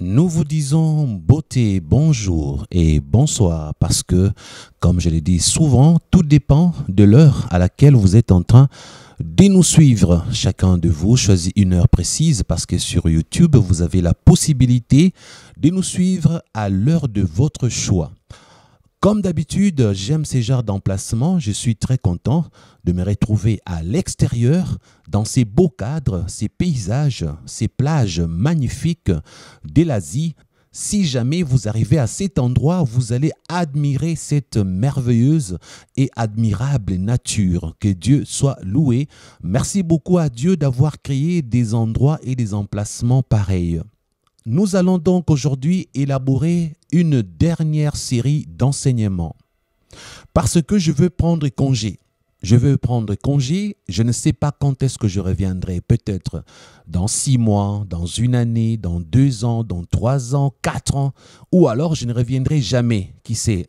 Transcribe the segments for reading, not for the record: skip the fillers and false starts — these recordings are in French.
Nous vous disons beauté, bonjour et bonsoir parce que, comme je l'ai dit souvent, tout dépend de l'heure à laquelle vous êtes en train de nous suivre. Chacun de vous choisit une heure précise parce que sur YouTube, vous avez la possibilité de nous suivre à l'heure de votre choix. Comme d'habitude, j'aime ces genres d'emplacements. Je suis très content de me retrouver à l'extérieur, dans ces beaux cadres, ces paysages, ces plages magnifiques de l'Asie. Si jamais vous arrivez à cet endroit, vous allez admirer cette merveilleuse et admirable nature. Que Dieu soit loué. Merci beaucoup à Dieu d'avoir créé des endroits et des emplacements pareils. Nous allons donc aujourd'hui élaborer une dernière série d'enseignements. Parce que je veux prendre congé. Je ne sais pas quand est-ce que je reviendrai. Peut-être dans 6 mois, dans 1 année, dans 2 ans, dans 3 ans, 4 ans. Ou alors je ne reviendrai jamais. Qui sait?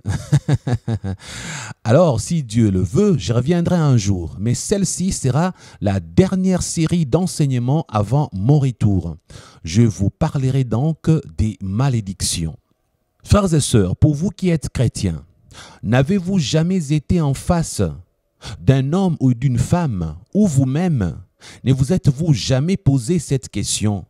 Alors, si Dieu le veut, je reviendrai un jour. Mais celle-ci sera la dernière série d'enseignements avant mon retour. Je vous parlerai donc des malédictions. Frères et sœurs, pour vous qui êtes chrétiens, n'avez-vous jamais été en face d'un homme ou d'une femme, ou vous-même, ne vous êtes-vous jamais posé cette question?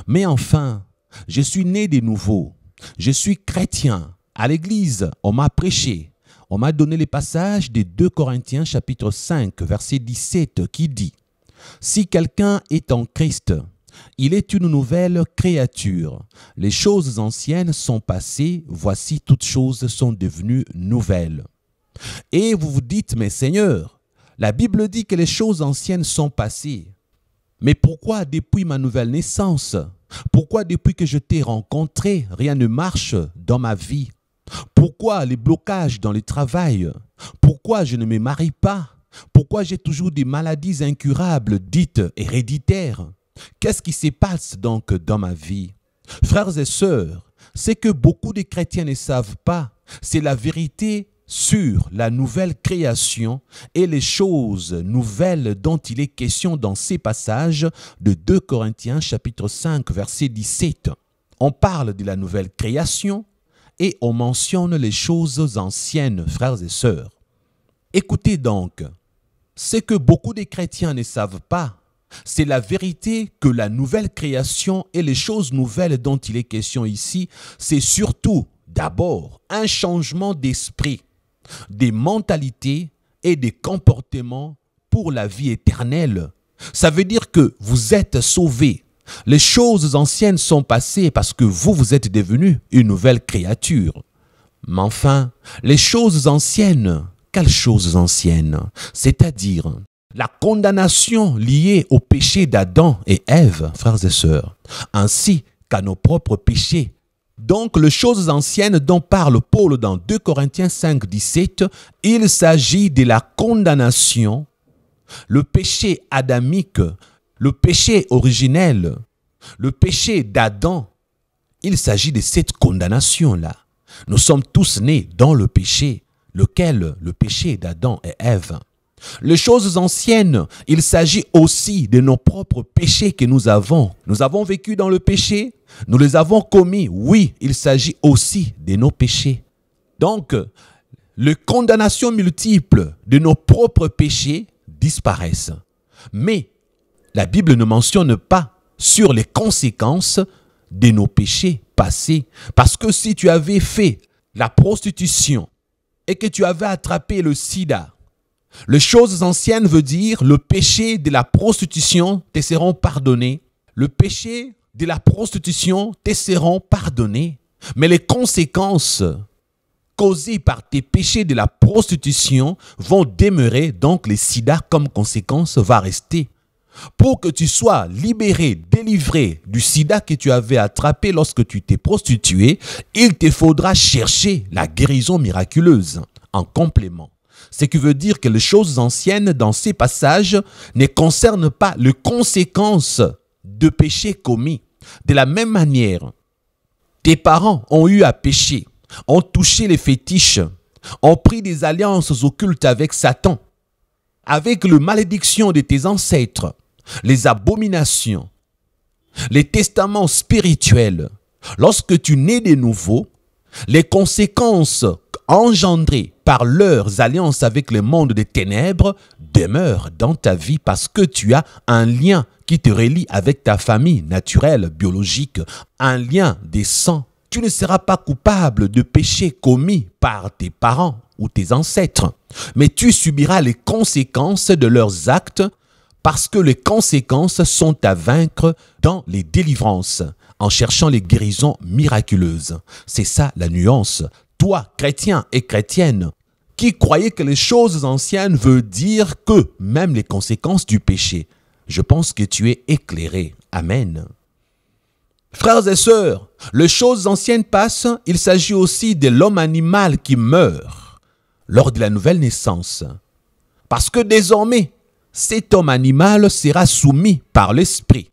Mais enfin, je suis né de nouveau, je suis chrétien, à l'église, on m'a prêché, on m'a donné les passages de 2 Corinthiens chapitre 5, verset 17 qui dit « Si quelqu'un est en Christ, il est une nouvelle créature. Les choses anciennes sont passées, voici toutes choses sont devenues nouvelles. » Et vous vous dites, mais Seigneur, la Bible dit que les choses anciennes sont passées. Mais pourquoi depuis ma nouvelle naissance? Pourquoi depuis que je t'ai rencontré, rien ne marche dans ma vie? Pourquoi les blocages dans le travail? Pourquoi je ne me marie pas? Pourquoi j'ai toujours des maladies incurables dites héréditaires? Qu'est-ce qui se passe donc dans ma vie? Frères et sœurs, c'est que beaucoup de chrétiens ne savent pas. C'est la vérité sur la nouvelle création et les choses nouvelles dont il est question dans ces passages de 2 Corinthiens chapitre 5 verset 17. On parle de la nouvelle création et on mentionne les choses anciennes, frères et sœurs. Écoutez donc, ce que beaucoup de chrétiens ne savent pas, c'est la vérité que la nouvelle création et les choses nouvelles dont il est question ici, c'est surtout d'abord un changement d'esprit, des mentalités et des comportements pour la vie éternelle. Ça veut dire que vous êtes sauvés. Les choses anciennes sont passées parce que vous êtes devenu une nouvelle créature. Mais enfin, les choses anciennes, quelles choses anciennes? C'est-à-dire la condamnation liée au péché d'Adam et Ève, frères et sœurs, ainsi qu'à nos propres péchés. Donc, les choses anciennes dont parle Paul dans 2 Corinthiens 5, 17, il s'agit de la condamnation, le péché adamique, le péché originel, le péché d'Adam. Il s'agit de cette condamnation-là. Nous sommes tous nés dans le péché, lequel le péché d'Adam et Ève. Les choses anciennes, il s'agit aussi de nos propres péchés que nous avons. Nous avons vécu dans le péché, nous les avons commis. Oui, il s'agit aussi de nos péchés. Donc, les condamnations multiples de nos propres péchés disparaissent. Mais la Bible ne mentionne pas sur les conséquences de nos péchés passés. Parce que si tu avais fait la prostitution et que tu avais attrapé le sida, les choses anciennes veut dire le péché de la prostitution te seront pardonnés. Le péché de la prostitution te seront pardonnés. Mais les conséquences causées par tes péchés de la prostitution vont demeurer. Donc le sida comme conséquence va rester. Pour que tu sois libéré, délivré du sida que tu avais attrapé lorsque tu t'es prostitué, il te faudra chercher la guérison miraculeuse en complément. Ce qui veut dire que les choses anciennes dans ces passages ne concernent pas les conséquences de péchés commis. De la même manière, tes parents ont eu à pécher, ont touché les fétiches, ont pris des alliances occultes avec Satan, avec la malédiction de tes ancêtres, les abominations, les testaments spirituels, Lorsque tu nais de nouveau, les conséquences engendrées par leurs alliances avec le monde des ténèbres demeurent dans ta vie parce que tu as un lien qui te relie avec ta famille naturelle, biologique, un lien des sangs. Tu ne seras pas coupable de péchés commis par tes parents ou tes ancêtres, mais tu subiras les conséquences de leurs actes parce que les conséquences sont à vaincre dans les délivrances, en cherchant les guérisons miraculeuses. C'est ça la nuance. Toi, chrétien et chrétienne, qui croyez que les choses anciennes veut dire que même les conséquences du péché, je pense que tu es éclairé. Amen. Frères et sœurs, les choses anciennes passent, il s'agit aussi de l'homme animal qui meurt lors de la nouvelle naissance. Parce que désormais, cet homme animal sera soumis par l'esprit.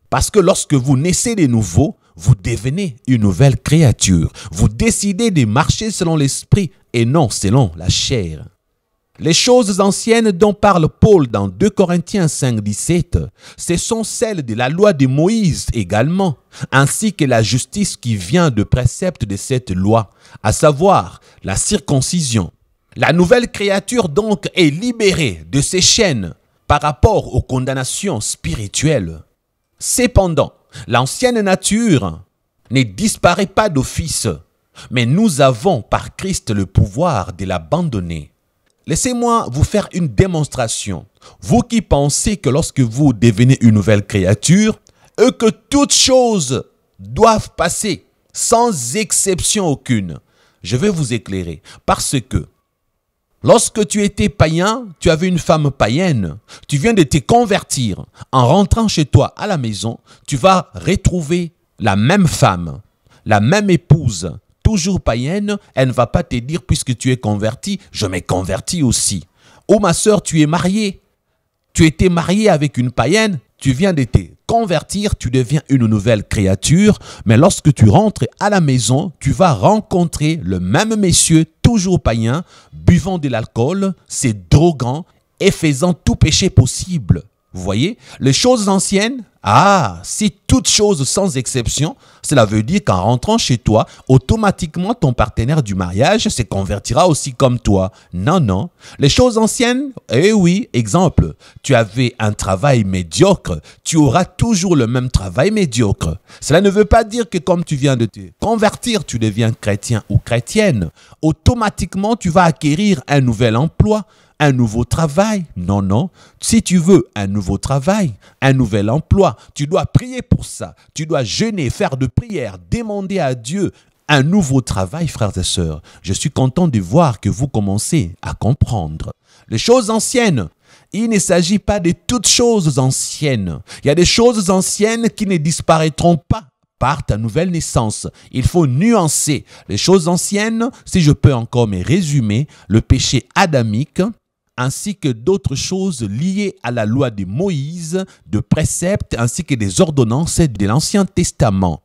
Parce que lorsque vous naissez de nouveau, vous devenez une nouvelle créature. Vous décidez de marcher selon l'esprit et non selon la chair. Les choses anciennes dont parle Paul dans 2 Corinthiens 5, 17, ce sont celles de la loi de Moïse également, ainsi que la justice qui vient de préceptes de cette loi, à savoir la circoncision. La nouvelle créature donc est libérée de ses chaînes par rapport aux condamnations spirituelles. Cependant, l'ancienne nature ne disparaît pas d'office, mais nous avons par Christ le pouvoir de l'abandonner. Laissez-moi vous faire une démonstration. Vous qui pensez que lorsque vous devenez une nouvelle créature, et que toutes choses doivent passer sans exception aucune, je vais vous éclairer. Parce que lorsque tu étais païen, tu avais une femme païenne, tu viens de te convertir. En rentrant chez toi à la maison, tu vas retrouver la même femme, la même épouse, toujours païenne. Elle ne va pas te dire, puisque tu es converti, je m'ai converti aussi. Oh ma sœur, tu es mariée. Tu étais mariée avec une païenne, tu viens de te convertir, tu deviens une nouvelle créature. Mais lorsque tu rentres à la maison, tu vas rencontrer le même monsieur, toujours païen, buvant de l'alcool, se droguant et faisant tout péché possible. Vous voyez, les choses anciennes, si toutes choses sans exception, cela veut dire qu'en rentrant chez toi, automatiquement ton partenaire du mariage se convertira aussi comme toi. Non, non. Les choses anciennes, eh oui, exemple, tu avais un travail médiocre, tu auras toujours le même travail médiocre. Cela ne veut pas dire que comme tu viens de te convertir, tu deviens chrétien ou chrétienne. Automatiquement, tu vas acquérir un nouvel emploi, un nouveau travail. Non, non. Si tu veux un nouveau travail, un nouvel emploi, tu dois prier pour ça. Tu dois jeûner, faire de prières, demander à Dieu un nouveau travail, frères et sœurs. Je suis content de voir que vous commencez à comprendre. Les choses anciennes, il ne s'agit pas de toutes choses anciennes. Il y a des choses anciennes qui ne disparaîtront pas par ta nouvelle naissance. Il faut nuancer. Les choses anciennes, si je peux encore me résumer, le péché adamique, ainsi que d'autres choses liées à la loi de Moïse, de préceptes, ainsi que des ordonnances de l'Ancien Testament.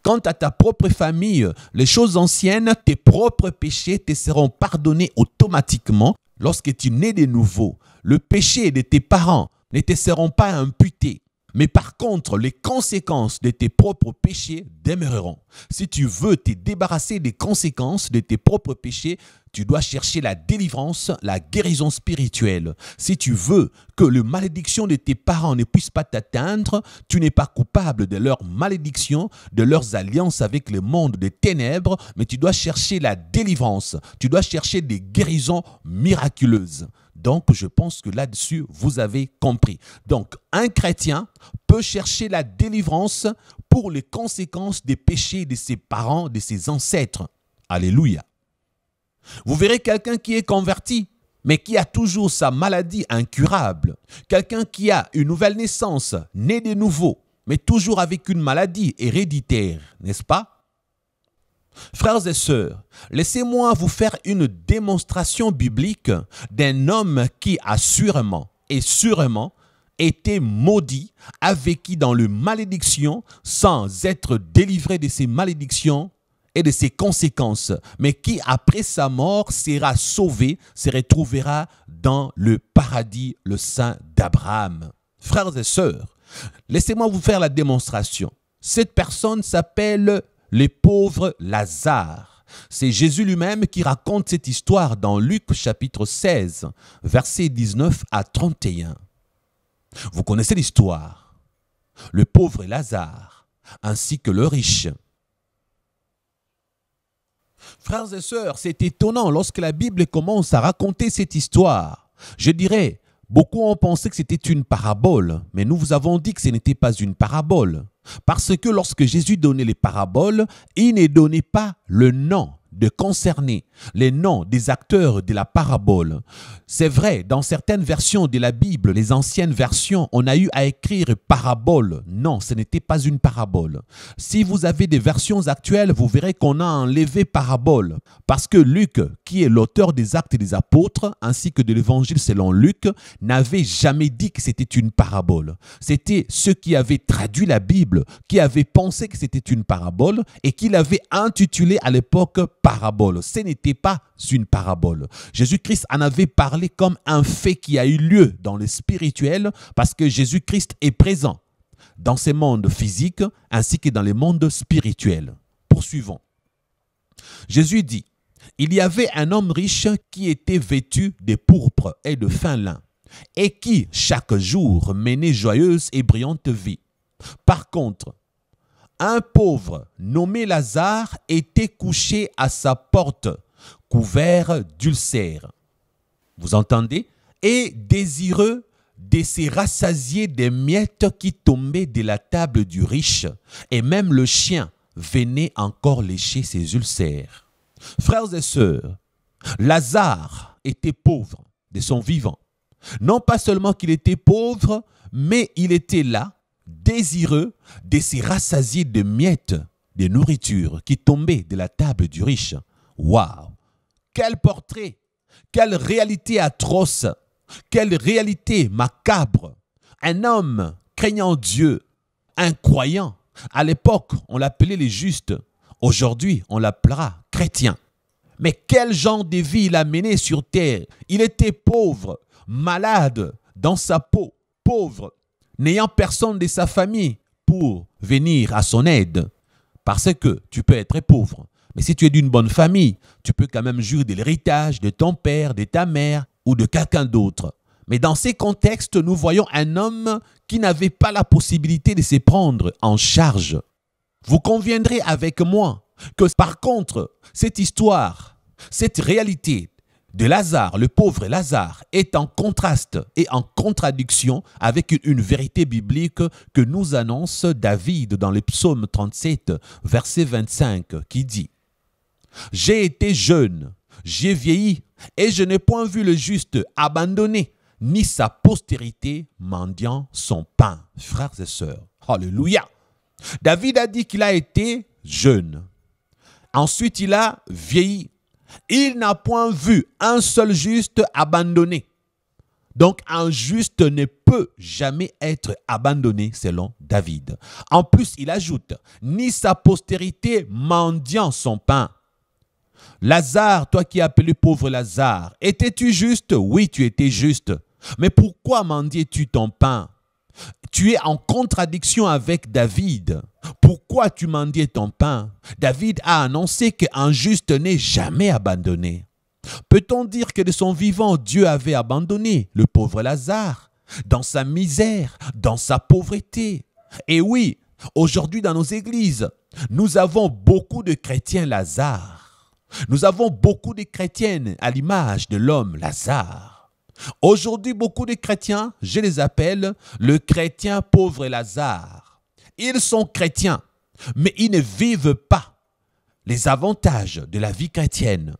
Quant à ta propre famille, les choses anciennes, tes propres péchés te seront pardonnés automatiquement lorsque tu nais de nouveau. Le péché de tes parents ne te seront pas imputés. Mais par contre, les conséquences de tes propres péchés demeureront. Si tu veux te débarrasser des conséquences de tes propres péchés, tu dois chercher la délivrance, la guérison spirituelle. Si tu veux que les malédictions de tes parents ne puissent pas t'atteindre, tu n'es pas coupable de leur malédiction, de leurs alliances avec le monde des ténèbres, mais tu dois chercher la délivrance. Tu dois chercher des guérisons miraculeuses. Donc, je pense que là-dessus, vous avez compris. Donc, un chrétien peut chercher la délivrance pour les conséquences des péchés de ses parents, de ses ancêtres. Alléluia. Vous verrez quelqu'un qui est converti, mais qui a toujours sa maladie incurable. Quelqu'un qui a une nouvelle naissance, né de nouveau, mais toujours avec une maladie héréditaire, n'est-ce pas? Frères et sœurs, laissez-moi vous faire une démonstration biblique d'un homme qui a sûrement été maudit, a vécu dans le malédiction sans être délivré de ses malédictions et de ses conséquences, mais qui après sa mort sera sauvé, se retrouvera dans le paradis, le sein d'Abraham. Frères et sœurs, laissez-moi vous faire la démonstration. Cette personne s'appelle le pauvre Lazare. C'est Jésus lui-même qui raconte cette histoire dans Luc chapitre 16, versets 19 à 31. Vous connaissez l'histoire. Le pauvre Lazare, ainsi que le riche. Frères et sœurs, c'est étonnant lorsque la Bible commence à raconter cette histoire. Je dirais, beaucoup ont pensé que c'était une parabole, mais nous vous avons dit que ce n'était pas une parabole. Parce que lorsque Jésus donnait les paraboles, il ne donnait pas le nom de concernés, les noms des acteurs de la parabole. C'est vrai, dans certaines versions de la Bible, les anciennes versions, on a eu à écrire parabole. Non, ce n'était pas une parabole. Si vous avez des versions actuelles, vous verrez qu'on a enlevé parabole. Parce que Luc, qui est l'auteur des Actes des Apôtres, ainsi que de l'Évangile selon Luc, n'avait jamais dit que c'était une parabole. C'était ceux qui avaient traduit la Bible, qui avaient pensé que c'était une parabole et qui l'avaient intitulé à l'époque parabole. Ce n'était pas une parabole. Jésus-Christ en avait parlé comme un fait qui a eu lieu dans le spirituel parce que Jésus-Christ est présent dans ces mondes physiques ainsi que dans les mondes spirituels. Poursuivons. Jésus dit, il y avait un homme riche qui était vêtu de pourpre et de fin lin et qui, chaque jour, menait joyeuse et brillante vie. Par contre, un pauvre nommé Lazare était couché à sa porte, couvert d'ulcères. Vous entendez? Et désireux de se rassasier des miettes qui tombaient de la table du riche, et même le chien venait encore lécher ses ulcères. Frères et sœurs, Lazare était pauvre de son vivant. Non pas seulement qu'il était pauvre, mais il était là, désireux de se rassasier de miettes de nourriture qui tombaient de la table du riche. Waouh! Quel portrait! Quelle réalité atroce! Quelle réalité macabre! Un homme craignant Dieu, un croyant. À l'époque, on l'appelait les justes. Aujourd'hui, on l'appellera chrétien. Mais quel genre de vie il a mené sur terre? Il était pauvre, malade dans sa peau, pauvre, n'ayant personne de sa famille pour venir à son aide. Parce que tu peux être pauvre. Mais si tu es d'une bonne famille, tu peux quand même jouir de l'héritage de ton père, de ta mère ou de quelqu'un d'autre. Mais dans ces contextes, nous voyons un homme qui n'avait pas la possibilité de se prendre en charge. Vous conviendrez avec moi que par contre, cette histoire, cette réalité de Lazare, le pauvre Lazare, est en contraste et en contradiction avec une vérité biblique que nous annonce David dans le psaume 37, verset 25, qui dit « J'ai été jeune, j'ai vieilli, et je n'ai point vu le juste abandonné, ni sa postérité mendiant son pain. » Frères et sœurs, alléluia. David a dit qu'il a été jeune. Ensuite, il a vieilli. Il n'a point vu un seul juste abandonné. Donc, un juste ne peut jamais être abandonné selon David. En plus, il ajoute, ni sa postérité mendiant son pain. Lazare, toi qui es appelé pauvre Lazare, étais-tu juste? Oui, tu étais juste. Mais pourquoi mendiais-tu ton pain? Tu es en contradiction avec David. Pourquoi tu mendiais ton pain? David a annoncé qu'un juste n'est jamais abandonné. Peut-on dire que de son vivant, Dieu avait abandonné le pauvre Lazare dans sa misère, dans sa pauvreté? Et oui, aujourd'hui dans nos églises, nous avons beaucoup de chrétiens Lazare. Nous avons beaucoup de chrétiennes à l'image de l'homme Lazare. Aujourd'hui, beaucoup de chrétiens, je les appelle le chrétien pauvre Lazare. Ils sont chrétiens, mais ils ne vivent pas les avantages de la vie chrétienne.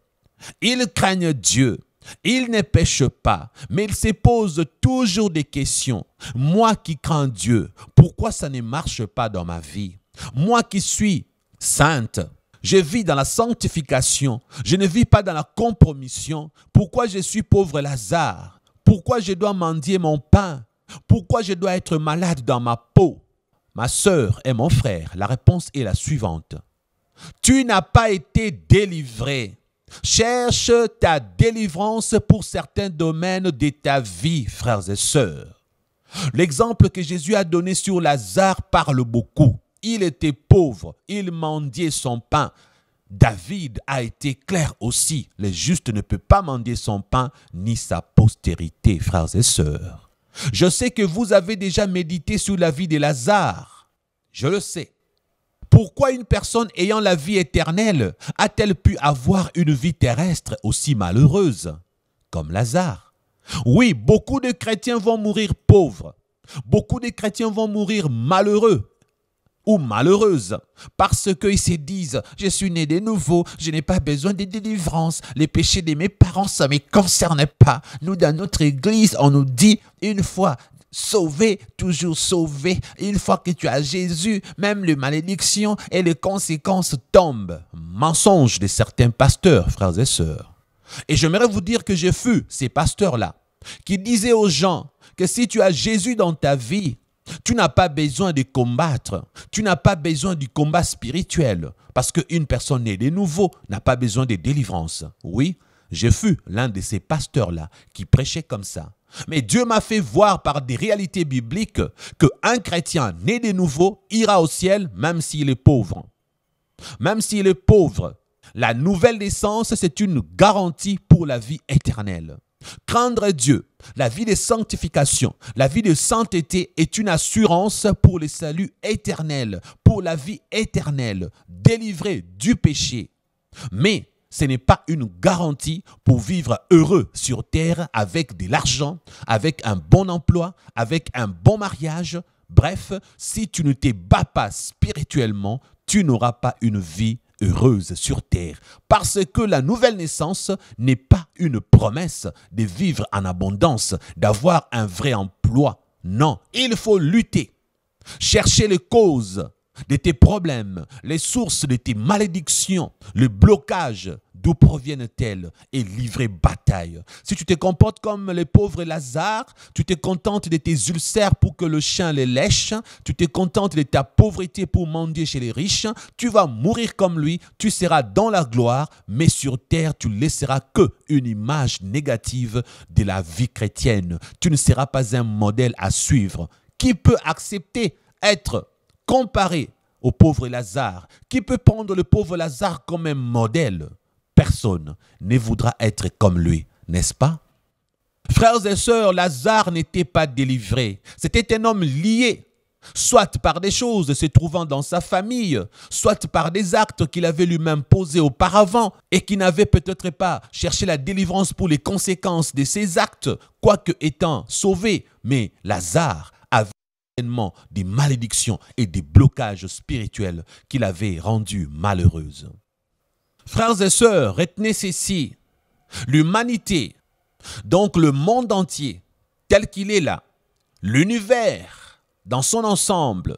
Ils craignent Dieu, ils ne pêchent pas, mais ils se posent toujours des questions. Moi qui crains Dieu, pourquoi ça ne marche pas dans ma vie? Moi qui suis sainte, je vis dans la sanctification. Je ne vis pas dans la compromission. Pourquoi je suis pauvre Lazare? Pourquoi je dois mendier mon pain? Pourquoi je dois être malade dans ma peau? Ma sœur et mon frère, la réponse est la suivante. Tu n'as pas été délivré. Cherche ta délivrance pour certains domaines de ta vie, frères et sœurs. L'exemple que Jésus a donné sur Lazare parle beaucoup. il était pauvre, il mendiait son pain. David a été clair aussi. Le juste ne peut pas mendier son pain ni sa postérité, frères et sœurs. Je sais que vous avez déjà médité sur la vie de Lazare. Je le sais. Pourquoi une personne ayant la vie éternelle a-t-elle pu avoir une vie terrestre aussi malheureuse comme Lazare? Oui, beaucoup de chrétiens vont mourir pauvres. Beaucoup de chrétiens vont mourir malheureux ou malheureuses parce qu'ils se disent « Je suis né de nouveau, je n'ai pas besoin de délivrance, les péchés de mes parents, ça ne me concerne pas. » Nous, dans notre église, on nous dit une fois sauvé, toujours sauvé. Une fois que tu as Jésus, même les malédictions et les conséquences tombent. Mensonge de certains pasteurs, frères et sœurs. Et j'aimerais vous dire que j'ai vu ces pasteurs-là qui disaient aux gens que si tu as Jésus dans ta vie, tu n'as pas besoin de combattre, tu n'as pas besoin du combat spirituel parce qu'une personne née de nouveau n'a pas besoin de délivrance. Oui, j'ai vu l'un de ces pasteurs-là qui prêchait comme ça. Mais Dieu m'a fait voir par des réalités bibliques qu'un chrétien né de nouveau ira au ciel même s'il est pauvre. Même s'il est pauvre, la nouvelle naissance, c'est une garantie pour la vie éternelle. Craindre Dieu, la vie de sanctification, la vie de sainteté est une assurance pour le salut éternel, pour la vie éternelle, délivrée du péché. Mais ce n'est pas une garantie pour vivre heureux sur terre avec de l'argent, avec un bon emploi, avec un bon mariage. Bref, si tu ne te bats pas spirituellement, tu n'auras pas une vie heureuse sur terre. Parce que la nouvelle naissance n'est pas une promesse de vivre en abondance, d'avoir un vrai emploi. Non, il faut lutter, chercher les causes de tes problèmes, les sources de tes malédictions, le blocage, d'où proviennent-elles, et livrer bataille. Si tu te comportes comme le pauvre Lazare, tu te contentes de tes ulcères pour que le chien les lèche, tu te contentes de ta pauvreté pour mendier chez les riches, tu vas mourir comme lui, tu seras dans la gloire, mais sur terre, tu ne laisseras qu'une image négative de la vie chrétienne. Tu ne seras pas un modèle à suivre. Qui peut accepter être comparé au pauvre Lazare? Qui peut prendre le pauvre Lazare comme un modèle? Personne ne voudra être comme lui, n'est-ce pas? Frères et sœurs, Lazare n'était pas délivré. C'était un homme lié, soit par des choses se trouvant dans sa famille, soit par des actes qu'il avait lui-même posés auparavant et qui n'avait peut-être pas cherché la délivrance pour les conséquences de ses actes, quoique étant sauvé. Mais Lazare avait des malédictions et des blocages spirituels qui l'avaient rendu malheureuse. Frères et sœurs, retenez ceci, l'humanité, donc le monde entier, tel qu'il est là, l'univers dans son ensemble,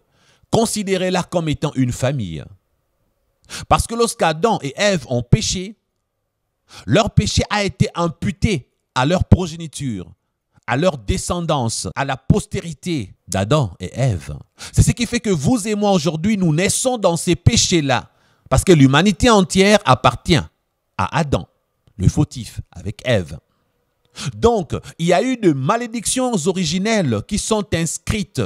considérez-la comme étant une famille. Parce que lorsqu'Adam et Ève ont péché, leur péché a été imputé à leur progéniture, à leur descendance, à la postérité d'Adam et Ève. C'est ce qui fait que vous et moi aujourd'hui, nous naissons dans ces péchés-là. Parce que l'humanité entière appartient à Adam, le fautif, avec Ève. Donc, il y a eu de malédictions originelles qui sont inscrites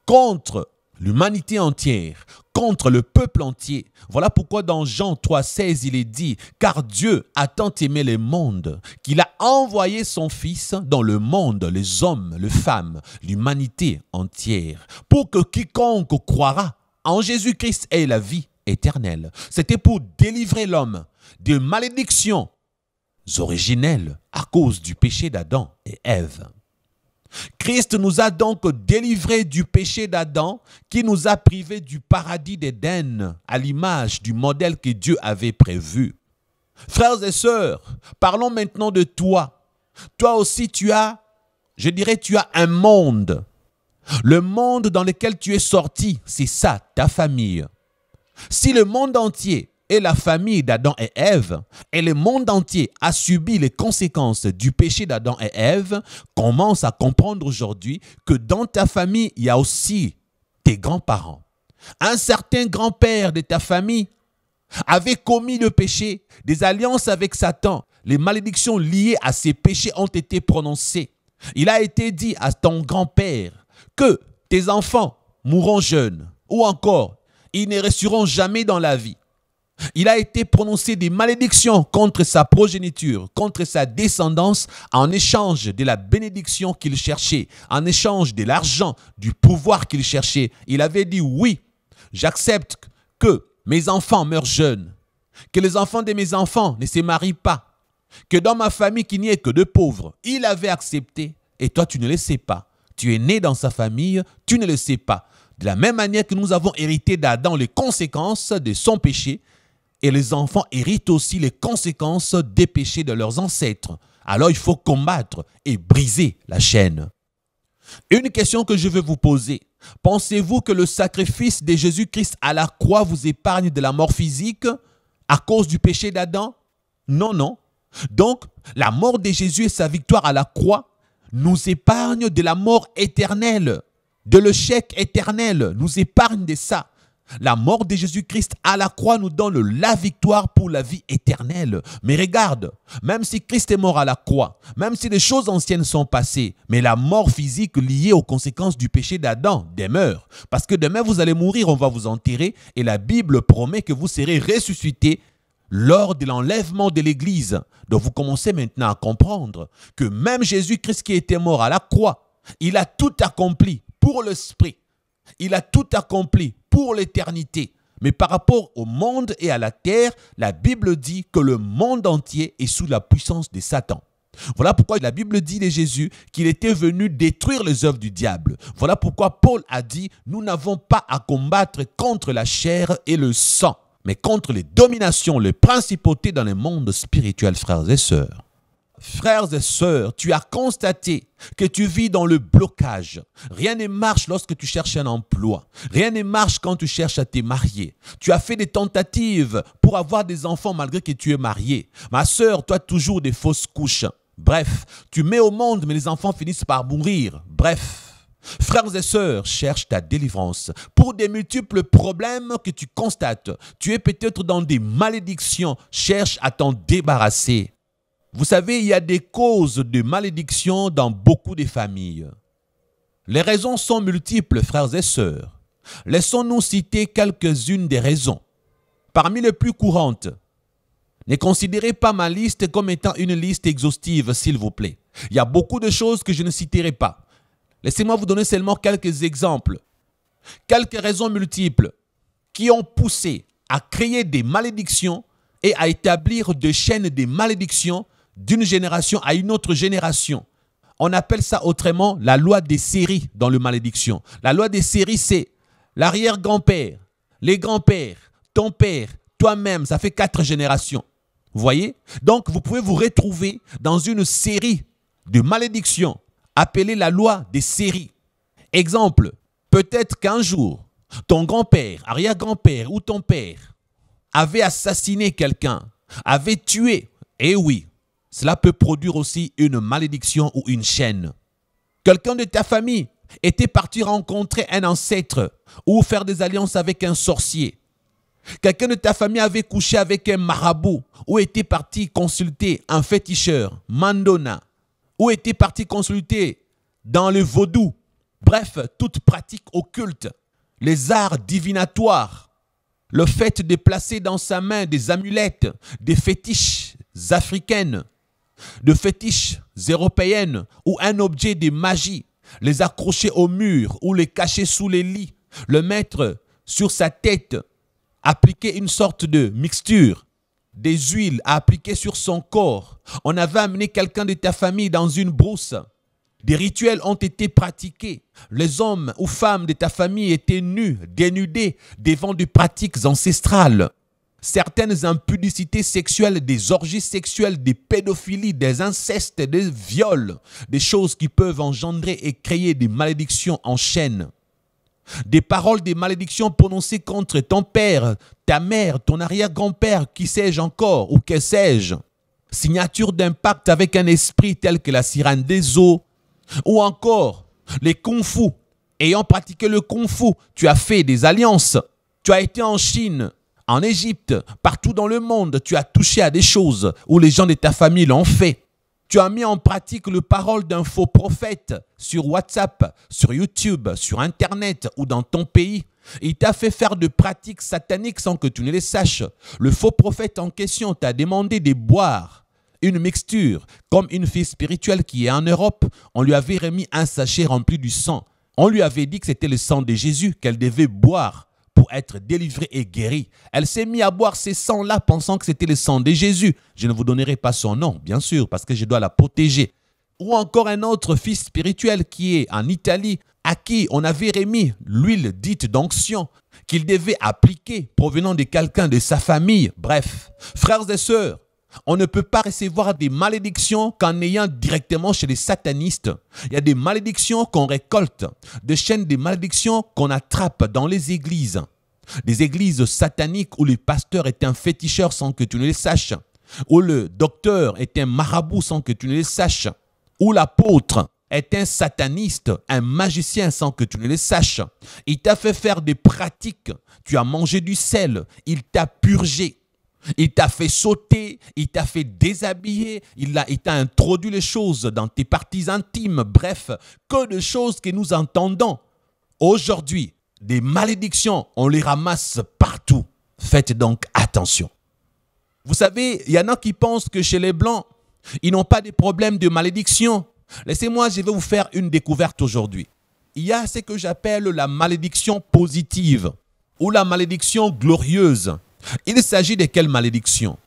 contre l'humanité entière, contre le peuple entier. Voilà pourquoi dans Jean 3,16, il est dit « Car Dieu a tant aimé le monde qu'il a envoyé son Fils dans le monde, les hommes, les femmes, l'humanité entière, pour que quiconque croira en Jésus-Christ ait la vie éternelle. » C'était pour délivrer l'homme de malédictions originelles à cause du péché d'Adam et Ève. Christ nous a donc délivrés du péché d'Adam qui nous a privés du paradis d'Éden à l'image du modèle que Dieu avait prévu. Frères et sœurs, parlons maintenant de toi. Toi aussi tu as, je dirais, tu as un monde. Le monde dans lequel tu es sorti, c'est ça, ta famille. Si le monde entier est la famille d'Adam et Ève, et le monde entier a subi les conséquences du péché d'Adam et Ève, commence à comprendre aujourd'hui que dans ta famille, il y a aussi tes grands-parents. Un certain grand-père de ta famille avait commis le péché, des alliances avec Satan. Les malédictions liées à ces péchés ont été prononcées. Il a été dit à ton grand-père que tes enfants mourront jeunes, ou encore ils ne réussiront jamais dans la vie. Il a été prononcé des malédictions contre sa progéniture, contre sa descendance, en échange de la bénédiction qu'il cherchait, en échange de l'argent, du pouvoir qu'il cherchait. Il avait dit oui, j'accepte que mes enfants meurent jeunes, que les enfants de mes enfants ne se marient pas, que dans ma famille qu'il n'y ait que de pauvres. Il avait accepté et toi tu ne le sais pas. Tu es né dans sa famille, tu ne le sais pas. De la même manière que nous avons hérité d'Adam les conséquences de son péché, et les enfants héritent aussi les conséquences des péchés de leurs ancêtres. Alors il faut combattre et briser la chaîne. Une question que je veux vous poser. Pensez-vous que le sacrifice de Jésus-Christ à la croix vous épargne de la mort physique à cause du péché d'Adam? Non, non. Donc, la mort de Jésus et sa victoire à la croix nous épargne de la mort éternelle, de l'échec éternel, nous épargne de ça. La mort de Jésus-Christ à la croix nous donne la victoire pour la vie éternelle. Mais regarde, même si Christ est mort à la croix, même si les choses anciennes sont passées, mais la mort physique liée aux conséquences du péché d'Adam demeure. Parce que demain vous allez mourir, on va vous enterrer et la Bible promet que vous serez ressuscités lors de l'enlèvement de l'Église. Donc vous commencez maintenant à comprendre que même Jésus-Christ qui était mort à la croix, il a tout accompli pour l'esprit. Il a tout accompli pour l'éternité. Mais par rapport au monde et à la terre, la Bible dit que le monde entier est sous la puissance de Satan. Voilà pourquoi la Bible dit de Jésus qu'il était venu détruire les œuvres du diable. Voilà pourquoi Paul a dit « Nous n'avons pas à combattre contre la chair et le sang, mais contre les dominations, les principautés dans le monde spirituel, frères et sœurs. » Frères et sœurs, tu as constaté que tu vis dans le blocage. Rien ne marche lorsque tu cherches un emploi. Rien ne marche quand tu cherches à te marier. Tu as fait des tentatives pour avoir des enfants malgré que tu es marié. Ma sœur, tu as toujours des fausses couches. Bref, tu mets au monde mais les enfants finissent par mourir. Bref, frères et sœurs, cherche ta délivrance. Pour des multiples problèmes que tu constates, tu es peut-être dans des malédictions. Cherche à t'en débarrasser. Vous savez, il y a des causes de malédiction dans beaucoup de familles. Les raisons sont multiples, frères et sœurs. Laissons-nous citer quelques-unes des raisons. Parmi les plus courantes, ne considérez pas ma liste comme étant une liste exhaustive, s'il vous plaît. Il y a beaucoup de choses que je ne citerai pas. Laissez-moi vous donner seulement quelques exemples. Quelques raisons multiples qui ont poussé à créer des malédictions et à établir des chaînes de malédictions d'une génération à une autre génération. On appelle ça autrement la loi des séries dans le malédiction. La loi des séries, c'est l'arrière-grand-père, les grands-pères, ton père, toi-même, ça fait 4 générations. Vous voyez? Donc, vous pouvez vous retrouver dans une série de malédictions appelée la loi des séries. Exemple, peut-être qu'un jour, ton grand-père, arrière-grand-père ou ton père avait assassiné quelqu'un, avait tué. Eh oui, cela peut produire aussi une malédiction ou une chaîne. Quelqu'un de ta famille était parti rencontrer un ancêtre ou faire des alliances avec un sorcier. Quelqu'un de ta famille avait couché avec un marabout ou était parti consulter un féticheur, mandona, ou était parti consulter dans le vaudou. Bref, toute pratique occulte, les arts divinatoires, le fait de placer dans sa main des amulettes, des fétiches africaines, de fétiches européennes ou un objet de magie, les accrocher au mur ou les cacher sous les lits, le mettre sur sa tête, appliquer une sorte de mixture, des huiles à appliquer sur son corps. On avait amené quelqu'un de ta famille dans une brousse. Des rituels ont été pratiqués. Les hommes ou femmes de ta famille étaient nus, dénudés devant des pratiques ancestrales. Certaines impudicités sexuelles, des orgies sexuelles, des pédophilies, des incestes, des viols, des choses qui peuvent engendrer et créer des malédictions en chaîne. Des paroles de malédiction prononcées contre ton père, ta mère, ton arrière-grand-père, qui sais-je encore ou que sais-je. Signature d'impact avec un esprit tel que la sirène des eaux ou encore les kung-fu. Ayant pratiqué le kung-fu, tu as fait des alliances. Tu as été en Chine, en Égypte, partout dans le monde. Tu as touché à des choses où les gens de ta famille l'ont fait. Tu as mis en pratique le parole d'un faux prophète sur WhatsApp, sur YouTube, sur Internet ou dans ton pays. Il t'a fait faire de pratiques sataniques sans que tu ne les saches. Le faux prophète en question t'a demandé de boire une mixture. Comme une fille spirituelle qui est en Europe, on lui avait remis un sachet rempli du sang. On lui avait dit que c'était le sang de Jésus qu'elle devait boire pour être délivrée et guérie. Elle s'est mise à boire ces sangs-là pensant que c'était le sang de Jésus. Je ne vous donnerai pas son nom, bien sûr, parce que je dois la protéger. Ou encore un autre fils spirituel qui est en Italie, à qui on avait remis l'huile dite d'onction qu'il devait appliquer provenant de quelqu'un de sa famille. Bref, frères et sœurs, on ne peut pas recevoir des malédictions qu'en ayant directement chez les satanistes. Il y a des malédictions qu'on récolte, des chaînes de malédictions qu'on attrape dans les églises. Des églises sataniques où le pasteur est un féticheur sans que tu ne le saches, où le docteur est un marabout sans que tu ne le saches, où l'apôtre est un sataniste, un magicien sans que tu ne le saches. Il t'a fait faire des pratiques, tu as mangé du sel, il t'a purgé, il t'a fait sauter, il t'a fait déshabiller, il t'a introduit les choses dans tes parties intimes. Bref, que de choses que nous entendons. Aujourd'hui, des malédictions, on les ramasse partout. Faites donc attention. Vous savez, il y en a qui pensent que chez les Blancs, ils n'ont pas de problème de malédiction. Laissez-moi, je vais vous faire une découverte aujourd'hui. Il y a ce que j'appelle la malédiction positive ou la malédiction glorieuse. Il s'agit de quelle malédiction?